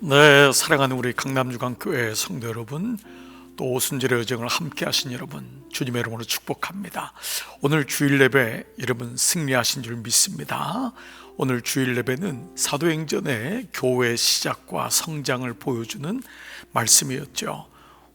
네, 사랑하는 우리 강남주강교회 성도 여러분, 또 오순절의 여정을 함께 하신 여러분, 주님의 이름으로 축복합니다. 오늘 주일 예배 여러분 승리하신 줄 믿습니다. 오늘 주일 예배는 사도행전의 교회의 시작과 성장을 보여주는 말씀이었죠.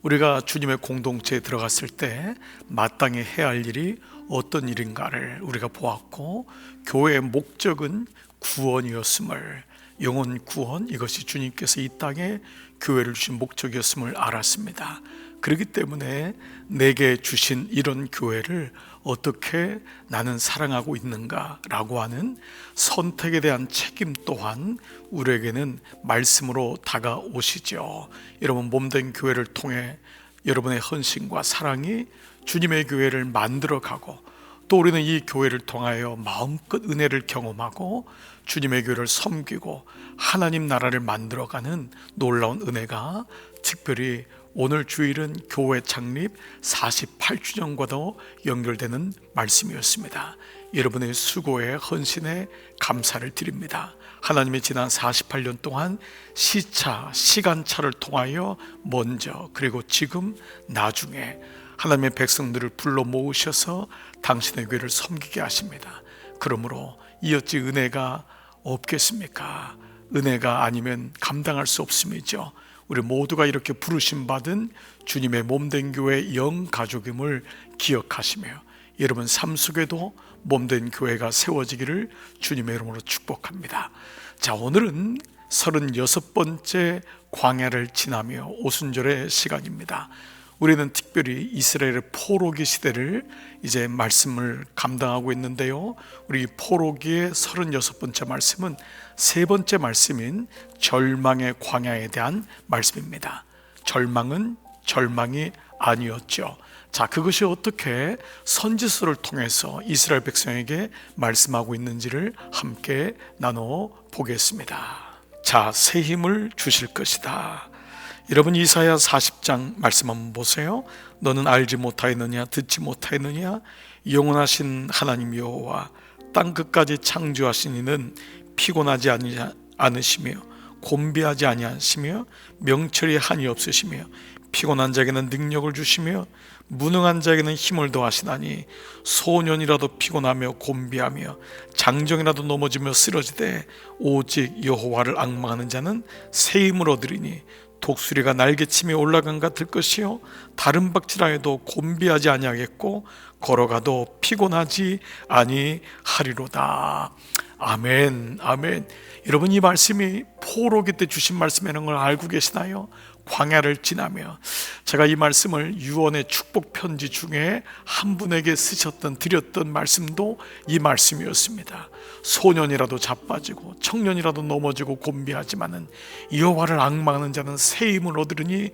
우리가 주님의 공동체에 들어갔을 때 마땅히 해야 할 일이 어떤 일인가를 우리가 보았고, 교회의 목적은 구원이었음을, 영혼 구원, 이것이 주님께서 이 땅에 교회를 주신 목적이었음을 알았습니다. 그렇기 때문에 내게 주신 이런 교회를 어떻게 나는 사랑하고 있는가라고 하는 선택에 대한 책임 또한 우리에게는 말씀으로 다가오시죠. 여러분, 몸된 교회를 통해 여러분의 헌신과 사랑이 주님의 교회를 만들어가고, 또 우리는 이 교회를 통하여 마음껏 은혜를 경험하고 주님의 교회를 섬기고 하나님 나라를 만들어가는 놀라운 은혜가, 특별히 오늘 주일은 교회 창립 48주년과도 연결되는 말씀이었습니다. 여러분의 수고에 헌신에 감사를 드립니다. 하나님이 지난 48년 동안 시간차를 통하여 먼저, 그리고 지금, 나중에 하나님의 백성들을 불러 모으셔서 당신의 교회를 섬기게 하십니다. 그러므로 이 어찌 은혜가 없겠습니까? 은혜가 아니면 감당할 수 없음이죠. 우리 모두가 이렇게 부르심 받은 주님의 몸된 교회 영가족임을 기억하시며 여러분 삶 속에도 몸된 교회가 세워지기를 주님의 이름으로 축복합니다. 자, 오늘은 36번째 광야를 지나며 오순절의 시간입니다. 우리는 특별히 이스라엘의 포로기 시대를 이제 말씀을 감당하고 있는데요, 우리 포로기의 36번째 말씀은 세 번째 말씀인 절망의 광야에 대한 말씀입니다. 절망은 절망이 아니었죠. 자, 그것이 어떻게 선지서를 통해서 이스라엘 백성에게 말씀하고 있는지를 함께 나눠 보겠습니다. 자, 새 힘을 주실 것이다. 여러분, 이사야 40장 말씀 한번 보세요. 너는 알지 못하였느냐, 듣지 못하였느냐? 영원하신 하나님 여호와 땅 끝까지 창조하신 이는 피곤하지 않으시며 곤비하지 아니하시며 명철이 한이 없으시며 피곤한 자에게는 능력을 주시며 무능한 자에게는 힘을 더하시나니 소년이라도 피곤하며 곤비하며 장정이라도 넘어지며 쓰러지되 오직 여호와를 앙망하는 자는 새 힘을 얻으리니 독수리가 날개치며 올라간 같을 것이요 다른 박질하여도 곤비하지 아니하겠고 걸어가도 피곤하지 아니하리로다. 아멘, 아멘. 여러분, 이 말씀이 포로기 때 주신 말씀이라는 걸 알고 계시나요? 광야를 지나며, 제가 이 말씀을 유언의 축복 편지 중에 한 분에게 드렸던 말씀도 이 말씀이었습니다. 소년이라도 자빠지고 청년이라도 넘어지고 곤비하지만은 여호와를 앙망하는 자는 새 힘을 얻으리니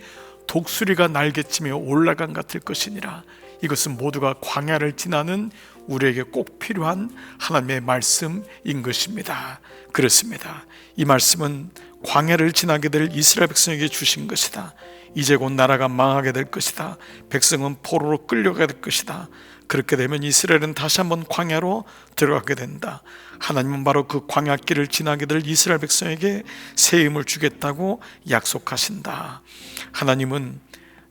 독수리가 날개치며 올라간 같을 것이니라. 이것은 모두가 광야를 지나는 우리에게 꼭 필요한 하나님의 말씀인 것입니다. 그렇습니다. 이 말씀은 광야를 지나게 될 이스라엘 백성에게 주신 것이다. 이제 곧 나라가 망하게 될 것이다. 백성은 포로로 끌려가게 될 것이다. 그렇게 되면 이스라엘은 다시 한번 광야로 들어가게 된다. 하나님은 바로 그 광야길을 지나게 될 이스라엘 백성에게 새 힘을 주겠다고 약속하신다. 하나님은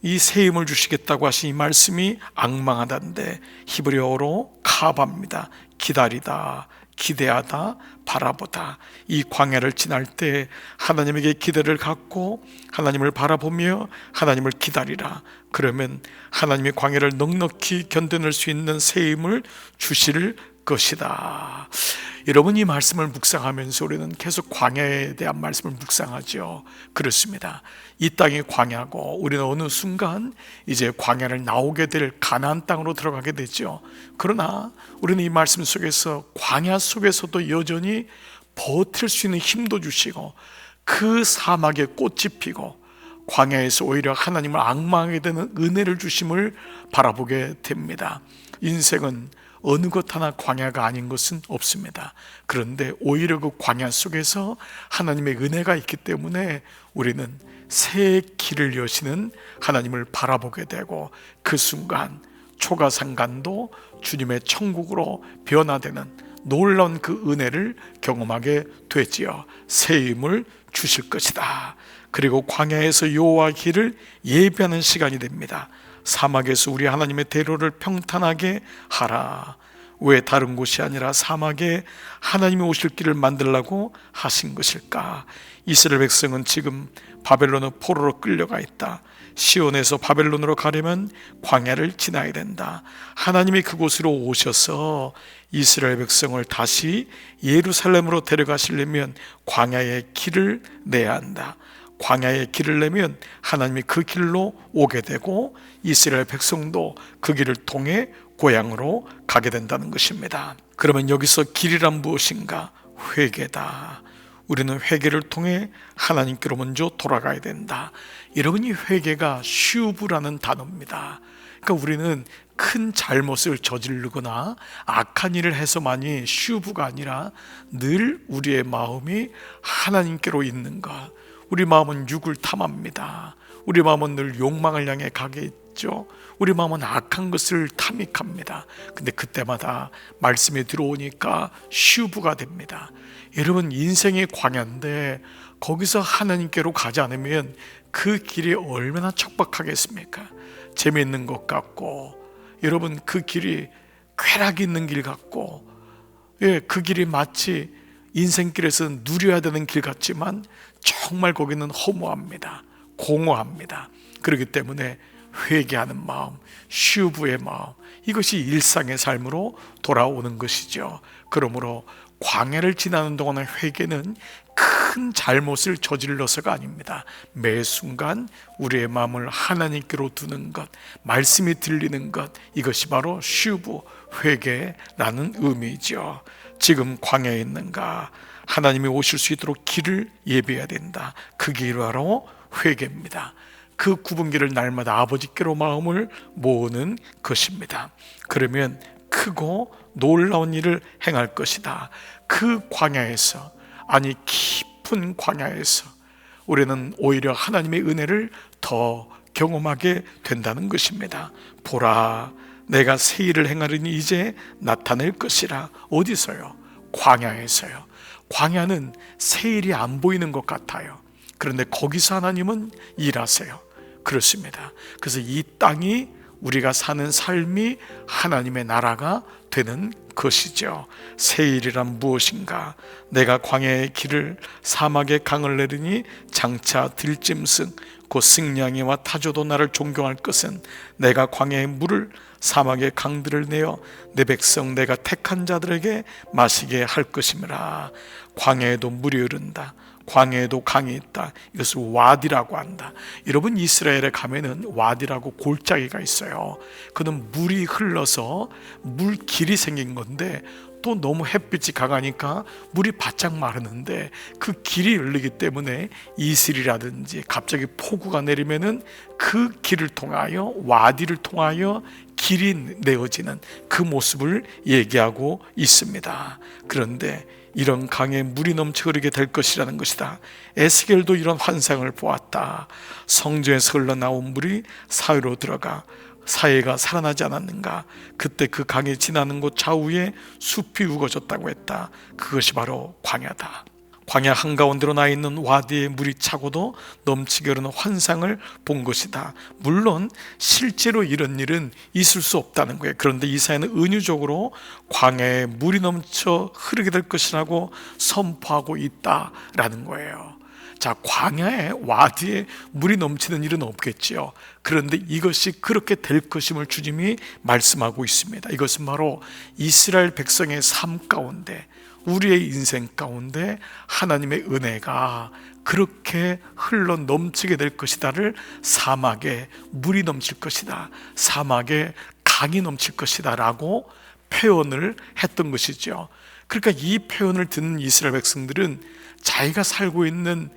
이 새 힘을 주시겠다고 하신 이 말씀이 앙망하다인데 히브리어로 카바입니다. 기다리다, 기대하다, 바라보다. 이 광야를 지날 때 하나님에게 기대를 갖고 하나님을 바라보며 하나님을 기다리라. 그러면 하나님의 광야를 넉넉히 견뎌낼 수 있는 새 힘을 주실 것이다. 여러분, 이 말씀을 묵상하면서 우리는 계속 광야에 대한 말씀을 묵상하죠. 그렇습니다. 이 땅이 광야고 우리는 어느 순간 이제 광야를 나오게 될 가나안 땅으로 들어가게 되죠. 그러나 우리는 이 말씀 속에서 광야 속에서도 여전히 버틸 수 있는 힘도 주시고, 그 사막에 꽃이 피고 광야에서 오히려 하나님을 앙망하게 되는 은혜를 주심을 바라보게 됩니다. 인생은 어느 것 하나 광야가 아닌 것은 없습니다. 그런데 오히려 그 광야 속에서 하나님의 은혜가 있기 때문에 우리는 새 길을 여시는 하나님을 바라보게 되고, 그 순간 초가상간도 주님의 천국으로 변화되는 놀라운 그 은혜를 경험하게 되지요. 새 힘을 주실 것이다. 그리고 광야에서 여호와 길을 예배하는 시간이 됩니다. 사막에서 우리 하나님의 대로를 평탄하게 하라. 왜 다른 곳이 아니라 사막에 하나님이 오실 길을 만들라고 하신 것일까? 이스라엘 백성은 지금 바벨론의 포로로 끌려가 있다. 시온에서 바벨론으로 가려면 광야를 지나야 된다. 하나님이 그곳으로 오셔서 이스라엘 백성을 다시 예루살렘으로 데려가시려면 광야의 길을 내야 한다. 광야의 길을 내면 하나님이 그 길로 오게 되고, 이스라엘 백성도 그 길을 통해 고향으로 가게 된다는 것입니다. 그러면 여기서 길이란 무엇인가? 회개다. 우리는 회개를 통해 하나님께로 먼저 돌아가야 된다. 여러분, 이 회개가 슈브라는 단어입니다. 그러니까 우리는 큰 잘못을 저지르거나 악한 일을 해서만이 슈브가 아니라 늘 우리의 마음이 하나님께로 있는 것. 우리 마음은 육을 탐합니다. 우리 마음은 늘 욕망을 향해 가게 있죠. 우리 마음은 악한 것을 탐닉합니다. 근데 그때마다 말씀이 들어오니까 슈브가 됩니다. 여러분, 인생의 광야인데 거기서 하나님께로 가지 않으면 그 길이 얼마나 척박하겠습니까? 재미있는 것 같고, 여러분, 그 길이 쾌락이 있는 길 같고, 그 길이 마치 인생길에서 누려야 되는 길 같지만 정말 거기는 허무합니다. 공허합니다. 그렇기 때문에 회개하는 마음, 슈브의 마음, 이것이 일상의 삶으로 돌아오는 것이죠. 그러므로 광야를 지나는 동안의 회개는 큰 잘못을 저질러서가 아닙니다. 매 순간 우리의 마음을 하나님께로 두는 것, 말씀이 들리는 것, 이것이 바로 슈브, 회개라는 의미죠. 지금 광야에 있는가? 하나님이 오실 수 있도록 길을 예비해야 된다. 그 길이 바로 회개입니다. 그 구분기를 날마다 아버지께로 마음을 모으는 것입니다. 그러면 크고 놀라운 일을 행할 것이다. 그 광야에서, 아니 깊은 광야에서 우리는 오히려 하나님의 은혜를 더 경험하게 된다는 것입니다. 보라, 내가 새 일을 행하리니 이제 나타낼 것이라. 어디서요? 광야에서요. 광야는 새 일이 안 보이는 것 같아요. 그런데 거기서 하나님은 일하세요. 그렇습니다. 그래서 이 땅이, 우리가 사는 삶이 하나님의 나라가 되는 것이죠. 새 일이란 무엇인가? 내가 광야의 길을, 사막의 강을 내리니 장차 들짐승 곧 승냥이와 타조도 나를 존경할 것은, 내가 광야의 물을, 사막의 강들을 내어 내 백성 내가 택한 자들에게 마시게 할 것이므라. 광야에도 물이 흐른다. 광야에도 강이 있다. 이것을 와디라고 한다. 여러분, 이스라엘에 가면은 와디라고 골짜기가 있어요. 그는 물이 흘러서 물길이 생긴 건데, 또 너무 햇빛이 강하니까 물이 바짝 마르는데, 그 길이 열리기 때문에 이슬이라든지 갑자기 폭우가 내리면은 그 길을 통하여, 와디를 통하여 길이 내어지는 그 모습을 얘기하고 있습니다. 그런데 이런 강에 물이 넘쳐 흐르게 될 것이라는 것이다. 에스겔도 이런 환상을 보았다. 성전에서 흘러나온 물이 사회로 들어가 사회가 살아나지 않았는가? 그때 그 강이 지나는 곳 좌우에 숲이 우거졌다고 했다. 그것이 바로 광야다. 광야 한가운데로 나 있는 와디에 물이 차고도 넘치게 흐르는 환상을 본 것이다. 물론 실제로 이런 일은 있을 수 없다는 거예요. 그런데 이사야는 은유적으로 광야에 물이 넘쳐 흐르게 될 것이라고 선포하고 있다라는 거예요. 자, 광야에, 와디에 물이 넘치는 일은 없겠지요. 그런데 이것이 그렇게 될 것임을 주님이 말씀하고 있습니다. 이것은 바로 이스라엘 백성의 삶 가운데, 우리의 인생 가운데 하나님의 은혜가 그렇게 흘러 넘치게 될 것이다를, 사막에 물이 넘칠 것이다, 사막에 강이 넘칠 것이다 라고 표현을 했던 것이죠. 그러니까 이 표현을 듣는 이스라엘 백성들은 자기가 살고 있는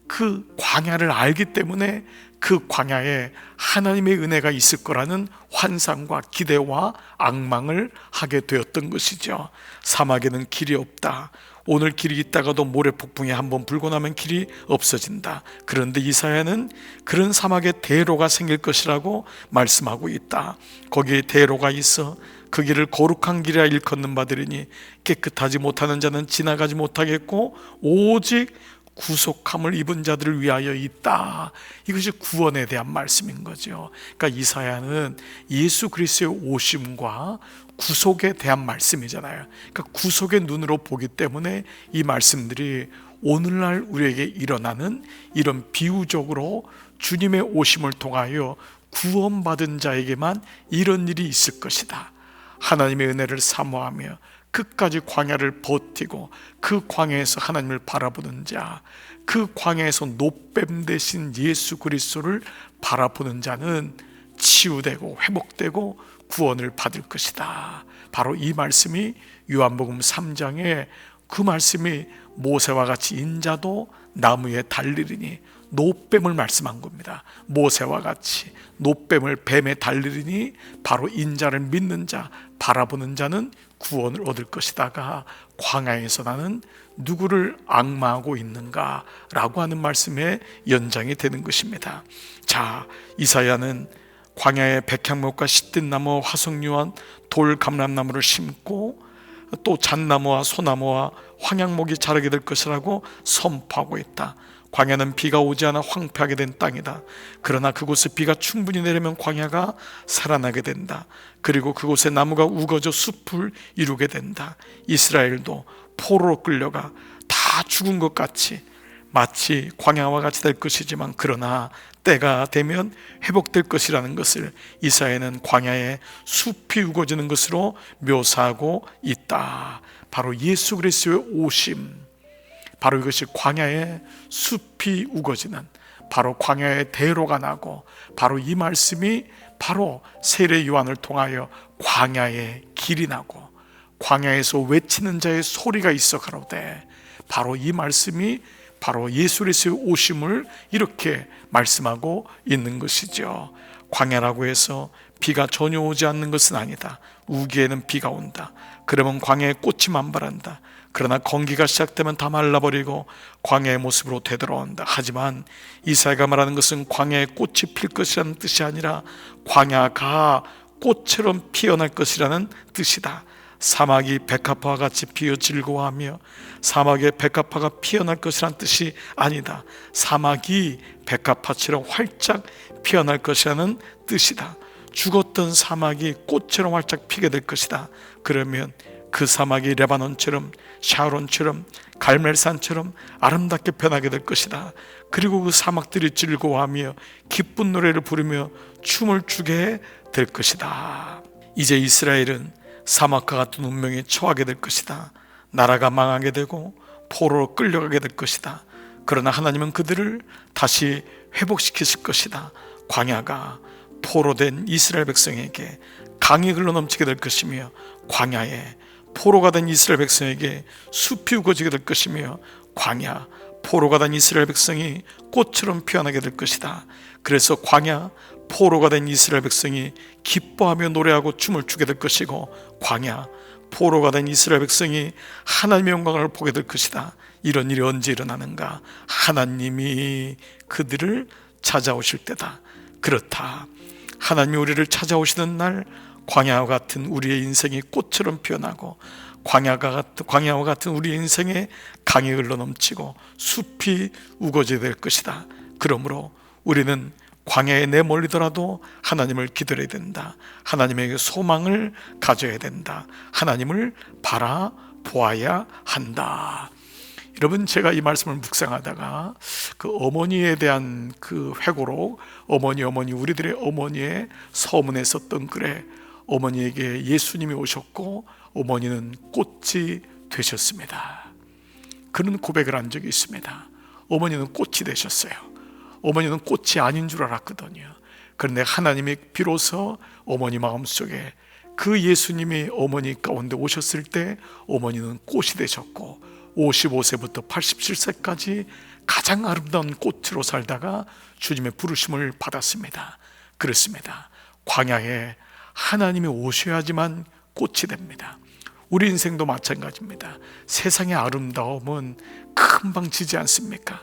그 광야를 알기 때문에 그 광야에 하나님의 은혜가 있을 거라는 환상과 기대와 악망을 하게 되었던 것이죠. 사막에는 길이 없다. 오늘 길이 있다가도 모래 폭풍이 한번 불고 나면 길이 없어진다. 그런데 이사야는 그런 사막에 대로가 생길 것이라고 말씀하고 있다. 거기에 대로가 있어 그 길을 거룩한 길이라 일컫는 바들이니 깨끗하지 못하는 자는 지나가지 못하겠고 오직 구속함을 입은 자들을 위하여 있다. 이것이 구원에 대한 말씀인 거죠. 그러니까 이사야는 예수 그리스도의 오심과 구속에 대한 말씀이잖아요. 그러니까 구속의 눈으로 보기 때문에 이 말씀들이 오늘날 우리에게 일어나는 이런 비유적으로 주님의 오심을 통하여 구원받은 자에게만 이런 일이 있을 것이다. 하나님의 은혜를 사모하며 끝까지 광야를 버티고 그 광야에서 하나님을 바라보는 자, 그 광야에서 노뱀 대신 예수 그리스도를 바라보는 자는 치유되고 회복되고 구원을 받을 것이다. 바로 이 말씀이 요한복음 3장에 그 말씀이 모세와 같이 인자도 나무에 달리리니 노뱀을 말씀한 겁니다. 모세와 같이 노뱀을 뱀에 달리리니 바로 인자를 믿는 자, 바라보는 자는 구원을 얻을 것이다가 광야에서 나는 누구를 앙마하고 있는가 라고 하는 말씀의 연장이 되는 것입니다. 자, 이사야는 광야에 백향목과 시뜻나무와 화석류와 돌감람나무를 심고 또 잣나무와 소나무와 황양목이 자라게 될 것이라고 선포하고 있다. 광야는 비가 오지 않아 황폐하게 된 땅이다. 그러나 그곳에 비가 충분히 내리면 광야가 살아나게 된다. 그리고 그곳에 나무가 우거져 숲을 이루게 된다. 이스라엘도 포로로 끌려가 다 죽은 것 같이 마치 광야와 같이 될 것이지만 그러나 때가 되면 회복될 것이라는 것을 이사야는 광야에 숲이 우거지는 것으로 묘사하고 있다. 바로 예수 그리스도의 오심, 바로 이것이 광야에 숲이 우거지는, 바로 광야에 대로가 나고, 바로 이 말씀이 바로 세례 요한을 통하여 광야에 길이 나고 광야에서 외치는 자의 소리가 있어 가로되, 바로 이 말씀이 바로 예수 그리스도의 오심을 이렇게 말씀하고 있는 것이죠. 광야라고 해서 비가 전혀 오지 않는 것은 아니다. 우기에는 비가 온다. 그러면 광야에 꽃이 만발한다. 그러나 건기가 시작되면 다 말라버리고 광야의 모습으로 되돌아온다. 하지만 이사야가 말하는 것은 광야에 꽃이 필 것이라는 뜻이 아니라 광야가 꽃처럼 피어날 것이라는 뜻이다. 사막이 백합화와 같이 피어 즐거워하며 사막에 백합화가 피어날 것이란 뜻이 아니다. 사막이 백합화처럼 활짝 피어날 것이라는 뜻이다. 죽었던 사막이 꽃처럼 활짝 피게 될 것이다. 그러면 그 사막이 레바논처럼 샤론처럼 갈멜산처럼 아름답게 변하게 될 것이다. 그리고 그 사막들이 즐거워하며 기쁜 노래를 부르며 춤을 추게 될 것이다. 이제 이스라엘은 사막과 같은 운명에 처하게 될 것이다. 나라가 망하게 되고 포로로 끌려가게 될 것이다. 그러나 하나님은 그들을 다시 회복시키실 것이다. 광야가 포로된 이스라엘 백성에게 강이 흘러넘치게 될 것이며 광야에 포로가 된 이스라엘 백성에게 숲이 우거지게 될 것이며 광야 포로가 된 이스라엘 백성이 꽃처럼 피어나게 될 것이다. 그래서 광야 포로가 된 이스라엘 백성이 기뻐하며 노래하고 춤을 추게 될 것이고 광야 포로가 된 이스라엘 백성이 하나님의 영광을 보게 될 것이다. 이런 일이 언제 일어나는가? 하나님이 그들을 찾아오실 때다. 그렇다. 하나님이 우리를 찾아오시는 날 광야와 같은 우리의 인생이 꽃처럼 피어나고 광야와 같은 우리의 인생에 강이 흘러넘치고 숲이 우거지게 될 것이다. 그러므로 우리는 광야에 내몰리더라도 하나님을 기다려야 된다. 하나님에게 소망을 가져야 된다. 하나님을 바라보아야 한다. 여러분, 제가 이 말씀을 묵상하다가 그 어머니에 대한 그 회고록, 어머니 우리들의 어머니의 서문에 썼던 글에 어머니에게 예수님이 오셨고 어머니는 꽃이 되셨습니다. 그런 고백을 한 적이 있습니다. 어머니는 꽃이 되셨어요. 어머니는 꽃이 아닌 줄 알았거든요. 그런데 하나님이 비로소 어머니 마음속에 그 예수님이 어머니 가운데 오셨을 때 어머니는 꽃이 되셨고 55세부터 87세까지 가장 아름다운 꽃으로 살다가 주님의 부르심을 받았습니다. 그렇습니다. 광야에 하나님이 오셔야지만 꽃이 됩니다. 우리 인생도 마찬가지입니다. 세상의 아름다움은 금방 지지 않습니까?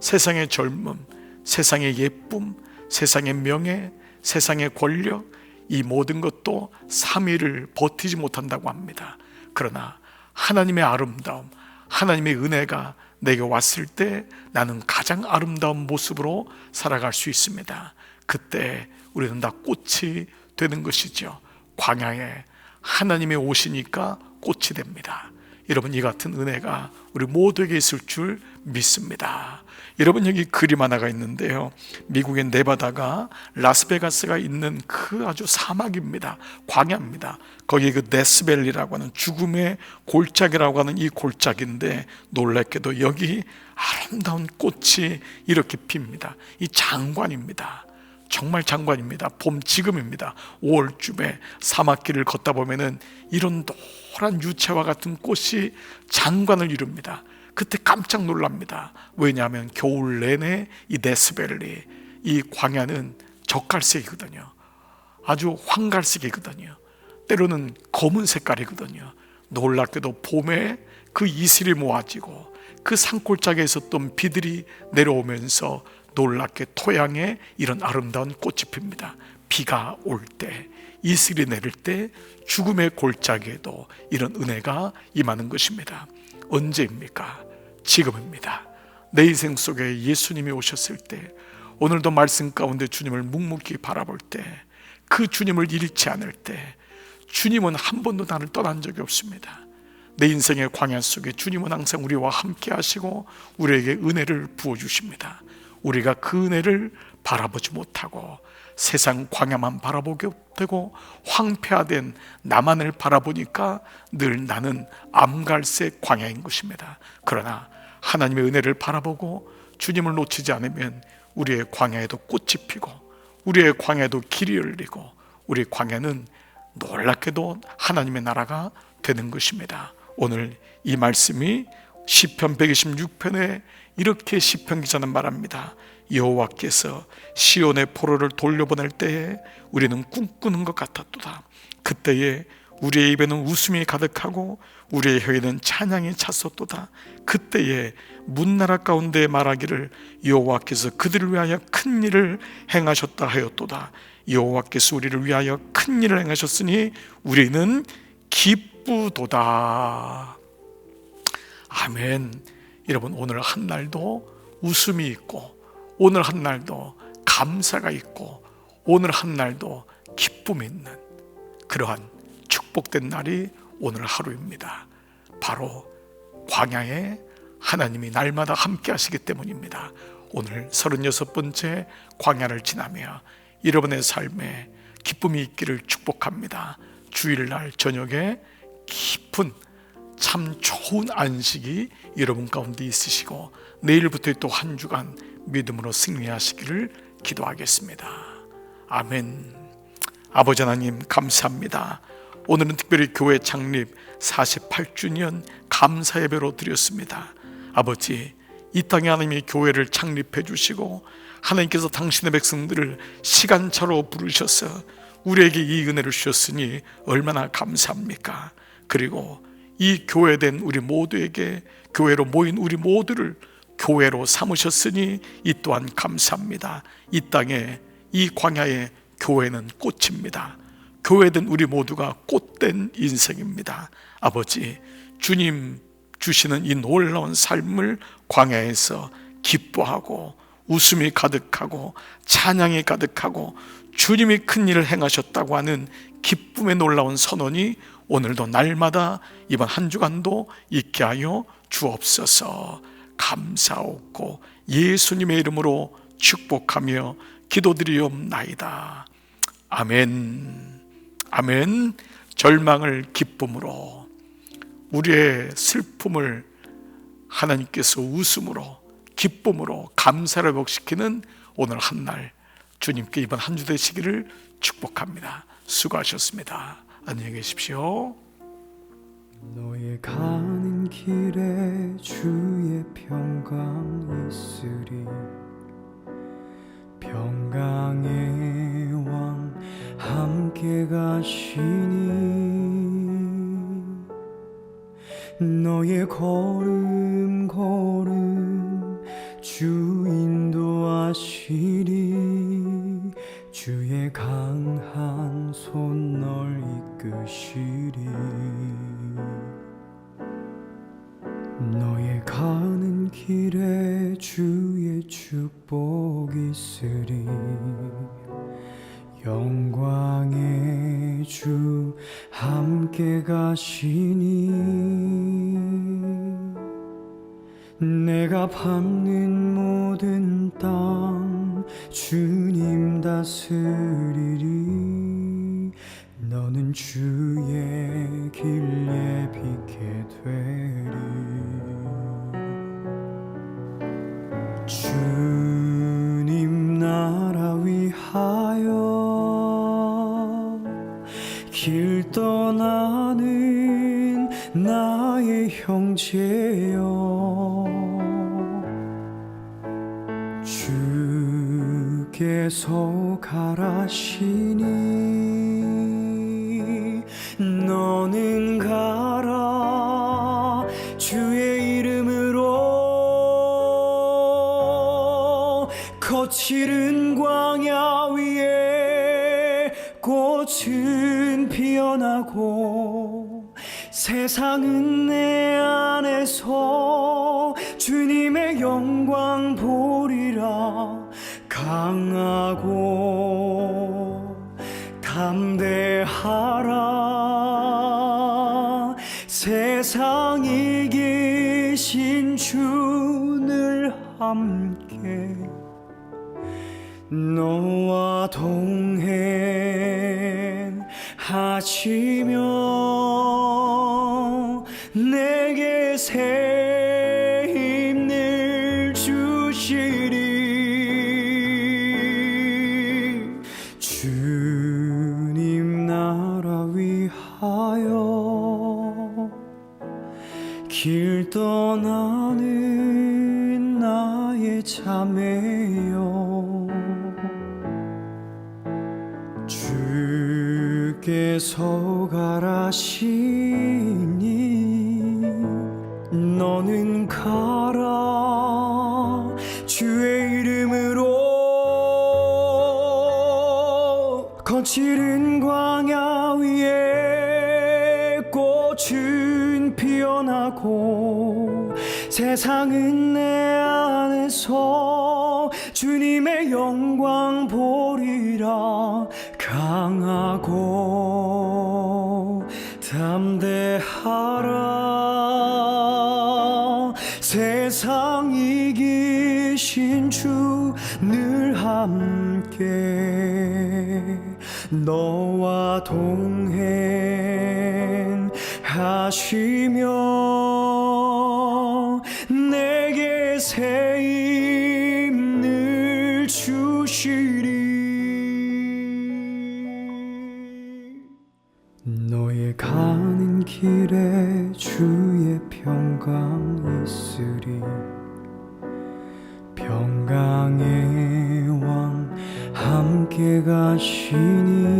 세상의 젊음, 세상의 예쁨, 세상의 명예, 세상의 권력, 이 모든 것도 3일을 버티지 못한다고 합니다. 그러나 하나님의 아름다움, 하나님의 은혜가 내게 왔을 때 나는 가장 아름다운 모습으로 살아갈 수 있습니다. 그때 우리는 다 꽃이 되는 것이죠. 광야에 하나님이 오시니까 꽃이 됩니다. 여러분, 이 같은 은혜가 우리 모두에게 있을 줄 믿습니다. 여러분, 여기 그림 하나가 있는데요, 미국의 네바다가 라스베가스가 있는 그 아주 사막입니다. 광야입니다. 거기 그 데스밸리라고 하는 죽음의 골짜기라고 하는 이 골짜기인데, 놀랍게도 여기 아름다운 꽃이 이렇게 핍니다. 이 장관입니다. 정말 장관입니다. 봄 지금입니다. 5월쯤에 사막길을 걷다 보면은 이런 노란 유채와 같은 꽃이 장관을 이룹니다. 그때 깜짝 놀랍니다. 왜냐하면 겨울 내내 이 데스밸리, 이 광야는 젓갈색이거든요. 아주 황갈색이거든요. 때로는 검은 색깔이거든요. 놀랍게도 봄에 그 이슬이 모아지고 그 산골짜기에 있었던 비들이 내려오면서 놀랍게 토양에 이런 아름다운 꽃이 핍니다. 비가 올 때, 이슬이 내릴 때 죽음의 골짜기에도 이런 은혜가 임하는 것입니다. 언제입니까? 지금입니다. 내 인생 속에 예수님이 오셨을 때, 오늘도 말씀 가운데 주님을 묵묵히 바라볼 때, 그 주님을 잃지 않을 때, 주님은 한 번도 나를 떠난 적이 없습니다. 내 인생의 광야 속에 주님은 항상 우리와 함께 하시고 우리에게 은혜를 부어주십니다. 우리가 그 은혜를 바라보지 못하고 세상 광야만 바라보게 되고 황폐화된 나만을 바라보니까 늘 나는 암갈색 광야인 것입니다. 그러나 하나님의 은혜를 바라보고 주님을 놓치지 않으면 우리의 광야에도 꽃이 피고 우리의 광야에도 길이 열리고 우리의 광야는 놀랍게도 하나님의 나라가 되는 것입니다. 오늘 이 말씀이 시편 126편에 이렇게 시편 기자는 말합니다. 여호와께서 시온의 포로를 돌려보낼 때에 우리는 꿈꾸는 것 같았도다. 그때에 우리의 입에는 웃음이 가득하고 우리의 혀에는 찬양이 찼었도다. 그때에 문나라 가운데 말하기를 여호와께서 그들을 위하여 큰 일을 행하셨다 하였도다. 여호와께서 우리를 위하여 큰 일을 행하셨으니 우리는 기쁘도다. 아멘. 여러분, 오늘 한 날도 웃음이 있고 오늘 한 날도 감사가 있고 오늘 한 날도 기쁨이 있는 그러한 축복된 날이 오늘 하루입니다. 바로 광야에 하나님이 날마다 함께 하시기 때문입니다. 오늘 36번째 광야를 지나며 여러분의 삶에 기쁨이 있기를 축복합니다. 주일날 저녁에 깊은 참 좋은 안식이 여러분 가운데 있으시고 내일부터 또 한 주간 믿음으로 승리하시기를 기도하겠습니다. 아멘. 아버지 하나님, 감사합니다. 오늘은 특별히 교회 창립 48주년 감사 예배로 드렸습니다. 아버지, 이 땅에 하나님이 교회를 창립해 주시고 하나님께서 당신의 백성들을 시간차로 부르셔서 우리에게 이 은혜를 주셨으니 얼마나 감사합니까? 그리고 이 교회된 우리 모두에게, 교회로 모인 우리 모두를 교회로 삼으셨으니 이 또한 감사합니다. 이 땅에, 이 광야에 교회는 꽃입니다. 교회된 우리 모두가 꽃된 인생입니다. 아버지, 주님 주시는 이 놀라운 삶을 광야에서 기뻐하고 웃음이 가득하고 찬양이 가득하고 주님이 큰 일을 행하셨다고 하는 기쁨의 놀라운 선언이 오늘도 날마다 이번 한 주간도 있게 하여 주옵소서. 감사하고 예수님의 이름으로 축복하며 기도드리옵나이다. 아멘. 아멘. 절망을 기쁨으로, 우리의 슬픔을 하나님께서 웃음으로, 기쁨으로, 감사를 회복시키는 오늘 한 날 주님께 이번 한 주 되시기를 축복합니다. 수고하셨습니다. 안녕히 계십시오. 너의 가는 길에 주의 평강 있으리. 평강의 왕 함께 가시니 너의 걸음 걸음 주 인도하시리. 주의 강한 손 널 이끄시리. 너의 가는 길에 주의 축복 있으리. 영광의 주 함께 가시니 내가 밟는 모든 땅 주님 다스리리. 너는 주의 길 예비게 되리. 주님 나라 위하여 길 떠나는 나의 형제여, 주께서 가라시니 너는 가라. 주의 이름으로 거칠은 광야 위에 꽃은 피어나고 세상은 내 안에서 주님의 영광 보리라. 강하고 담대하라. 세상 이기신 주를 함께 너와 동행하시며 내게 새 힘을 주시리. 주님 나라 위하여 길 떠나는 나의 자매여, 주께서 가라시니 너는 가라. 주의 이름으로 거칠은 광야 위에 꽃은 피어나고 세상은 내 안에서 주님의 영광 보리라. 강하고 담대하라. 세상 이기신 주 늘 함께 너와 동행하시며 내게 새 힘을 주시리. 너의 가는 길에 주의 평강 있으리. 평강의 왕 함께 가시니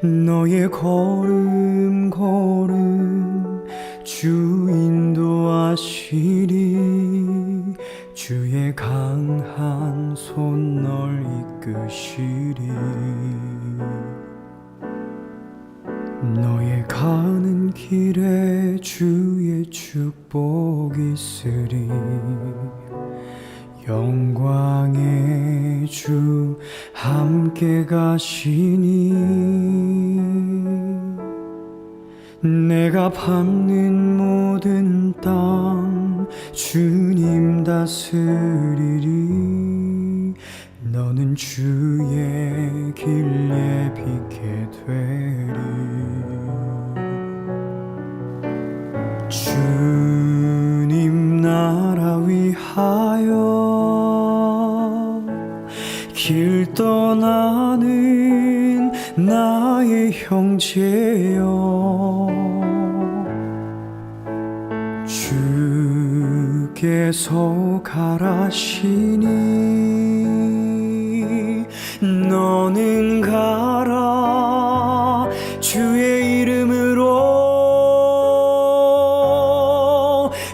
너의 걸음 걸음 주 인도하시리. 주의 강한 손 널 이끄시리. 너의 가는 길에 주의 축복 있으리. 영광의 주 함께 가시니 내가 밟는 모든 땅 주님 다스리리. 너는 주의 길 예비게 되리. 주님 나라 위하여 길 떠나는 나의 형제여, 주께서 가라시니 너는 가라. 주의 이름으로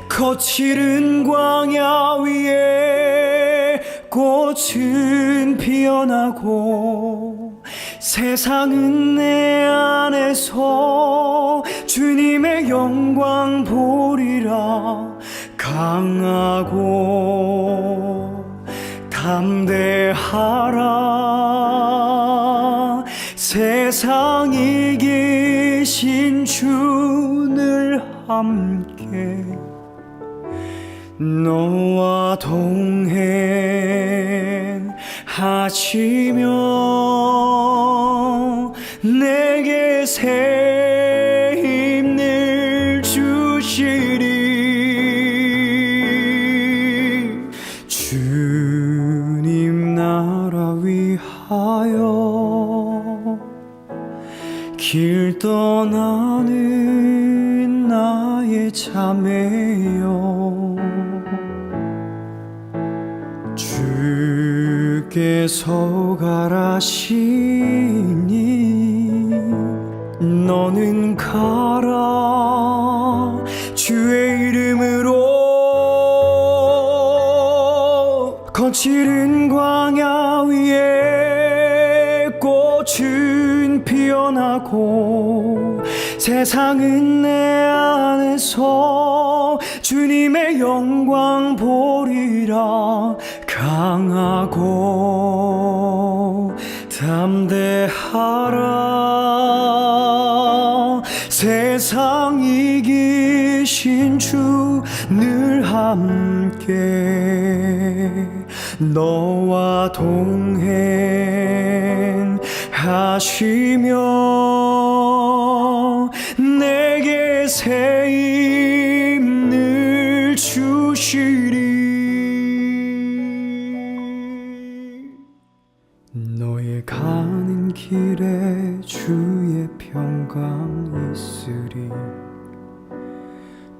거칠은 광야 위에 꽃은 피어나고, 세상은 내 안에서 주님의 영광 보리라. 강하고 담대하라. 세상 이기신 주를 함께 너와 동행하시며 내게 새 힘을 주시리. 주님 나라 위하여 길 떠나는 나의 자매여, 주께서 가라시니 너는 가라. 주의 이름으로 거칠은 광야 위에 꽃은 피어나고, 세상은 내 안에서 주님의 영광 보리라. 강하고 담대하라. 세상 이기신 주 늘 함께 너와 동행하시며 내게 새 힘을 주시리. 너의 가는 길에 주의 평강 있으리.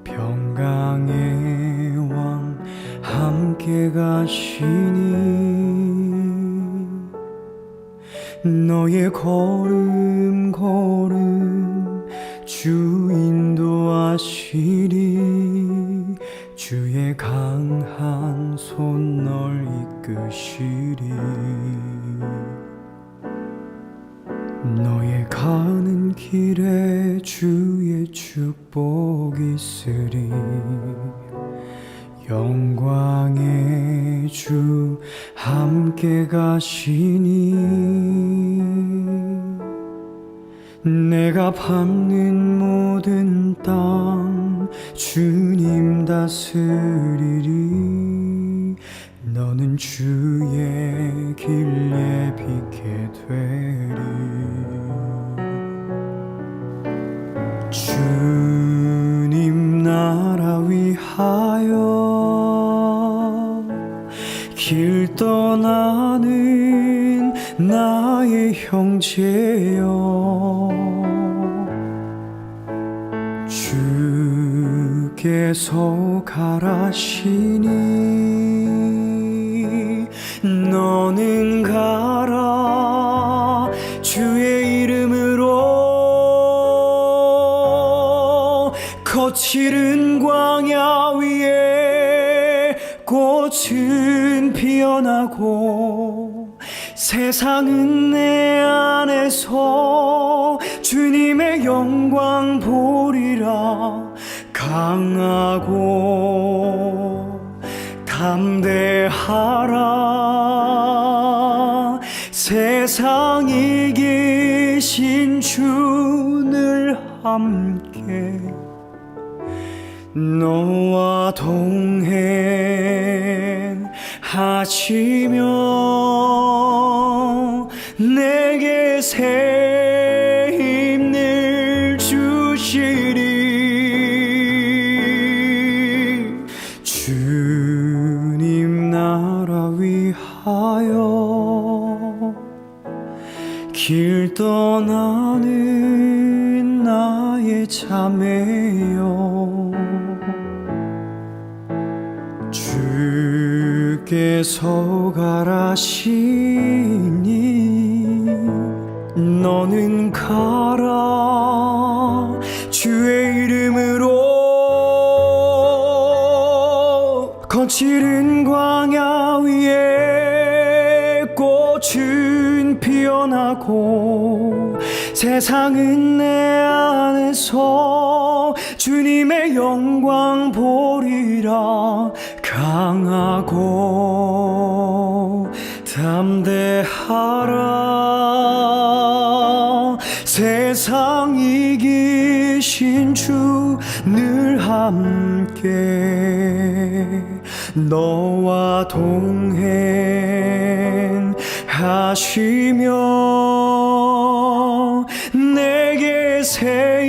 평강의 왕 함께 가시니 너의 걸음 걸음 주 인도하시리. 주의 강한 손 널 이끄시리. 너의 가는 길에 주의 축복 있으리. 영광의 주 함께 가시니 내가 밟는 모든 땅 주님 다스리리. 너는 주의 길에 비게 되리. 주님 나라 위하여 길 떠나는 나의 형제여, 주께서 가라시니 너는 가라. 주의 이름으로 거칠은 광야 위에 꽃은 피어나고, 세상은 내 안에서 주님의 영광 보리라. 강하고 담대하라. 세상 이기신 주를 함께 너와 동행하시며 내게 새 힘을 주시리. 주님 나라 위하여 길 떠나는 나의 자매여, 주께서 가라시니 너는 가라. 주의 이름으로 거칠은 광야 위에 꽃은 피어나고, 세상은 내 안에서 주님의 영광 보리라. 강하고 담대하라. 세상 이기신 주 늘 함께 너와 동행하시며 내게 새